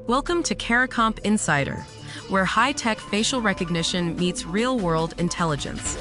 Welcome to CARICOMP Insider, where high-tech facial recognition meets real-world intelligence.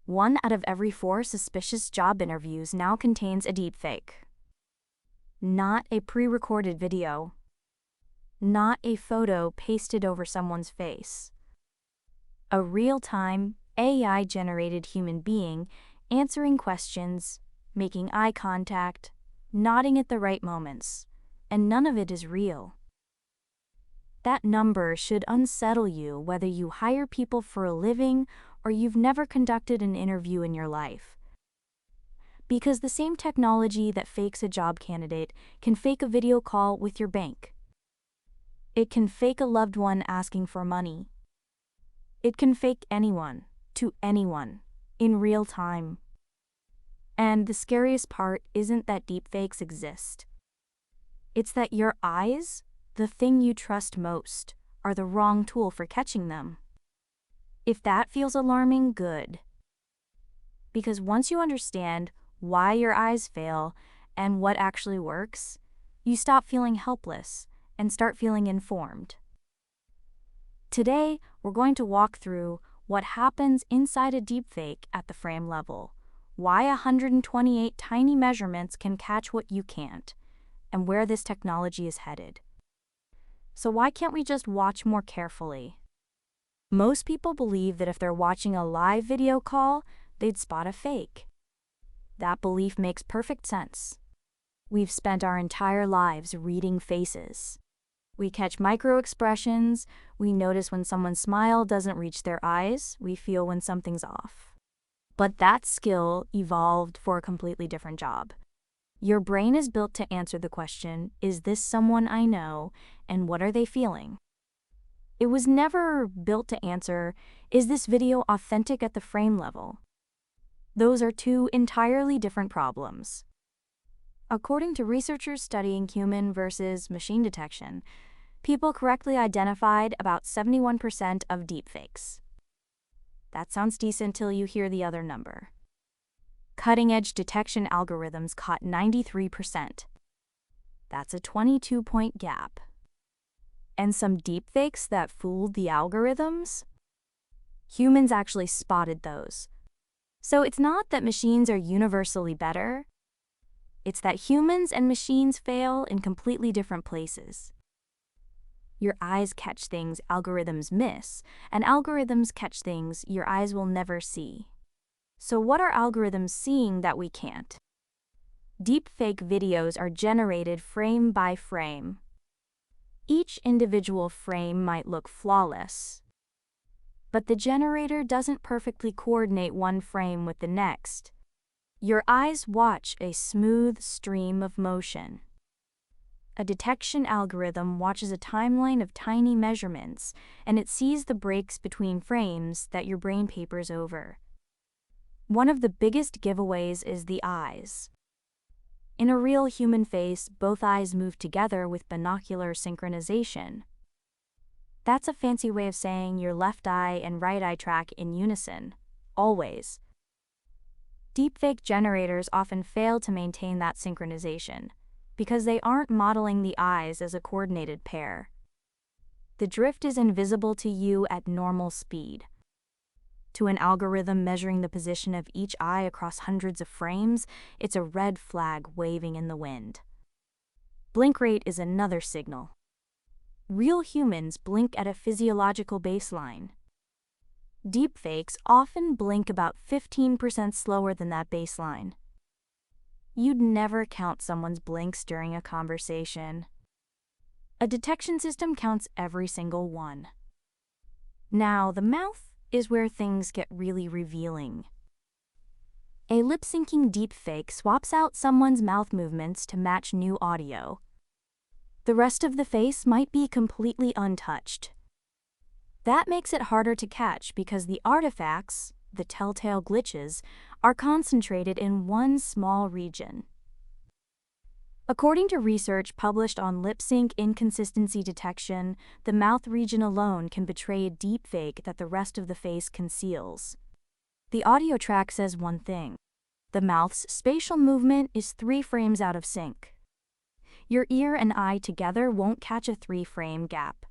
One out of every 4 suspicious job interviews now contains a deepfake. Not a pre-recorded video. Not a photo pasted over someone's face. A real-time, AI-generated human being answering questions, making eye contact, nodding at the right moments, and none of it is real. That number should unsettle you whether you hire people for a living or you've never conducted an interview in your life. Because the same technology that fakes a job candidate can fake a video call with your bank. It can fake a loved one asking for money. It can fake anyone, to anyone, in real time. And the scariest part isn't that deepfakes exist. It's that your eyes, the thing you trust most, are the wrong tool for catching them. If that feels alarming, good. Because once you understand why your eyes fail and what actually works, you stop feeling helpless and start feeling informed. Today, we're going to walk through what happens inside a deepfake at the frame level, why 128 tiny measurements can catch what you can't, and where this technology is headed. So why can't we just watch more carefully? Most people believe that if they're watching a live video call, they'd spot a fake. That belief makes perfect sense. We've spent our entire lives reading faces. We catch micro-expressions, we notice when someone's smile doesn't reach their eyes, we feel when something's off. But that skill evolved for a completely different job. Your brain is built to answer the question, is this someone I know, and what are they feeling? It was never built to answer, is this video authentic at the frame level? Those are 2 entirely different problems. According to researchers studying human versus machine detection, people correctly identified about 71% of deepfakes. That sounds decent till you hear the other number. Cutting-edge detection algorithms caught 93%. That's a 22-point gap. And some deepfakes that fooled the algorithms? Humans actually spotted those. So it's not that machines are universally better. It's that humans and machines fail in completely different places. Your eyes catch things algorithms miss, and algorithms catch things your eyes will never see. So what are algorithms seeing that we can't? Deepfake videos are generated frame by frame. Each individual frame might look flawless, but the generator doesn't perfectly coordinate one frame with the next. Your eyes watch a smooth stream of motion. A detection algorithm watches a timeline of tiny measurements, and it sees the breaks between frames that your brain papers over. One of the biggest giveaways is the eyes. In a real human face, both eyes move together with binocular synchronization. That's a fancy way of saying your left eye and right eye track in unison, always. Deepfake generators often fail to maintain that synchronization because they aren't modeling the eyes as a coordinated pair. The drift is invisible to you at normal speed. To an algorithm measuring the position of each eye across hundreds of frames, it's a red flag waving in the wind. Blink rate is another signal. Real humans blink at a physiological baseline. Deepfakes often blink about 15% slower than that baseline. You'd never count someone's blinks during a conversation. A detection system counts every single one. Now, the mouth is where things get really revealing. A lip-syncing deepfake swaps out someone's mouth movements to match new audio. The rest of the face might be completely untouched. That makes it harder to catch because the artifacts, the telltale glitches, are concentrated in one small region. According to research published on lip-sync inconsistency detection, the mouth region alone can betray a deepfake that the rest of the face conceals. The audio track says one thing. The mouth's spatial movement is 3 frames out of sync. Your ear and eye together won't catch a 3-frame gap.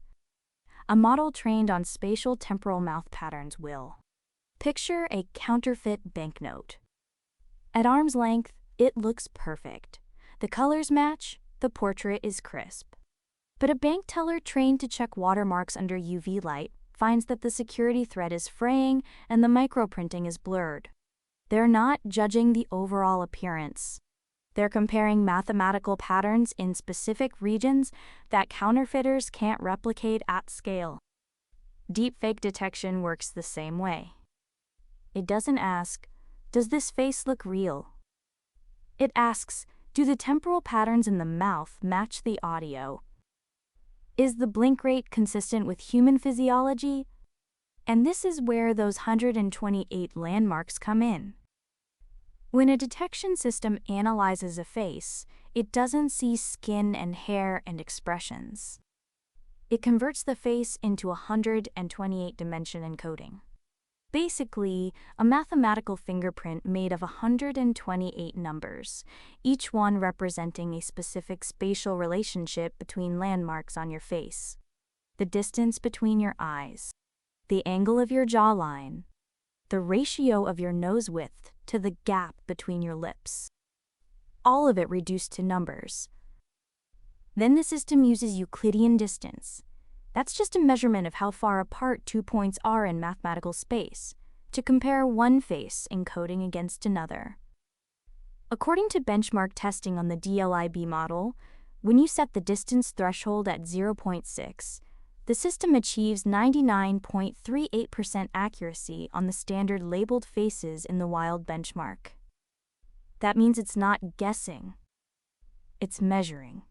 A model trained on spatial temporal mouth patterns will. Picture a counterfeit banknote. At arm's length, it looks perfect. The colors match, the portrait is crisp. But a bank teller trained to check watermarks under UV light finds that the security thread is fraying and the microprinting is blurred. They're not judging the overall appearance. They're comparing mathematical patterns in specific regions that counterfeiters can't replicate at scale. Deepfake detection works the same way. It doesn't ask, does this face look real? It asks, do the temporal patterns in the mouth match the audio? Is the blink rate consistent with human physiology? And this is where those 128 landmarks come in. When a detection system analyzes a face, it doesn't see skin and hair and expressions. It converts the face into a 128-dimension encoding. Basically, a mathematical fingerprint made of 128 numbers, each one representing a specific spatial relationship between landmarks on your face. The distance between your eyes, the angle of your jawline, the ratio of your nose width to the gap between your lips. All of it reduced to numbers. Then the system uses Euclidean distance. That's just a measurement of how far apart 2 points are in mathematical space, to compare one face encoding against another. According to benchmark testing on the DLIB model, when you set the distance threshold at 0.6, the system achieves 99.38% accuracy on the standard labeled faces in the wild benchmark. That means it's not guessing, it's measuring.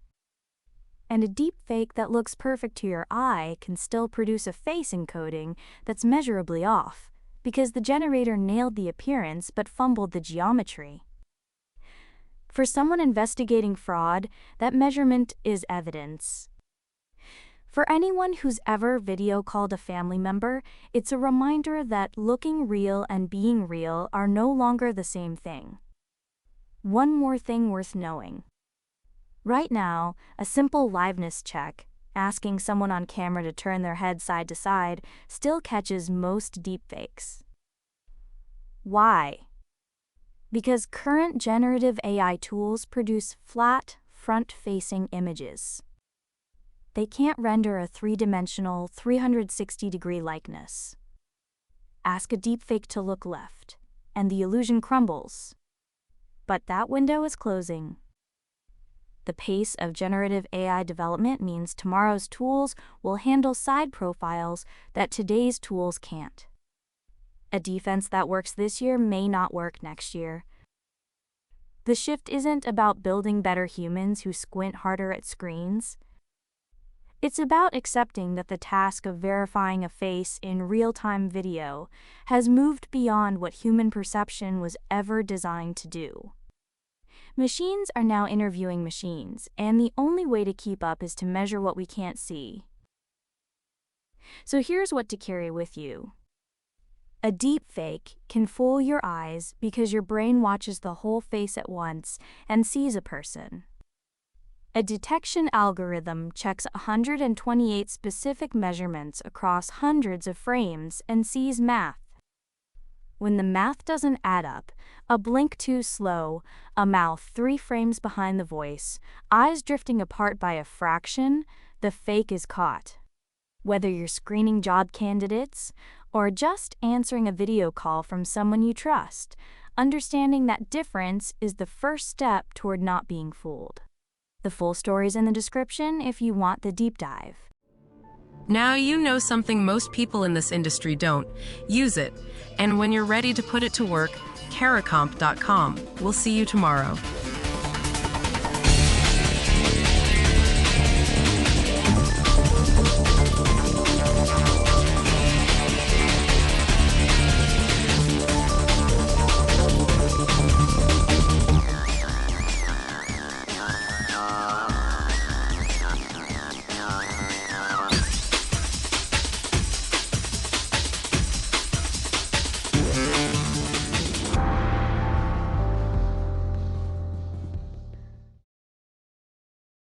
And a deepfake that looks perfect to your eye can still produce a face encoding that's measurably off, because the generator nailed the appearance but fumbled the geometry. For someone investigating fraud, that measurement is evidence. For anyone who's ever video called a family member, it's a reminder that looking real and being real are no longer the same thing. One more thing worth knowing. Right now, a simple liveness check, asking someone on camera to turn their head side to side, still catches most deepfakes. Why? Because current generative AI tools produce flat, front-facing images. They can't render a 3-dimensional, 360-degree likeness. Ask a deepfake to look left, and the illusion crumbles. But that window is closing. The pace of generative AI development means tomorrow's tools will handle side profiles that today's tools can't. A defense that works this year may not work next year. The shift isn't about building better humans who squint harder at screens. It's about accepting that the task of verifying a face in real-time video has moved beyond what human perception was ever designed to do. Machines are now interviewing machines, and the only way to keep up is to measure what we can't see. So here's what to carry with you. A deepfake can fool your eyes because your brain watches the whole face at once and sees a person. A detection algorithm checks 128 specific measurements across hundreds of frames and sees math. When the math doesn't add up, a blink too slow, a mouth 3 frames behind the voice, eyes drifting apart by a fraction, the fake is caught. Whether you're screening job candidates or just answering a video call from someone you trust, understanding that difference is the first step toward not being fooled. The full story's in the description if you want the deep dive. Now you know something most people in this industry don't. Use it. And when you're ready to put it to work, caracomp.com. We'll see you tomorrow.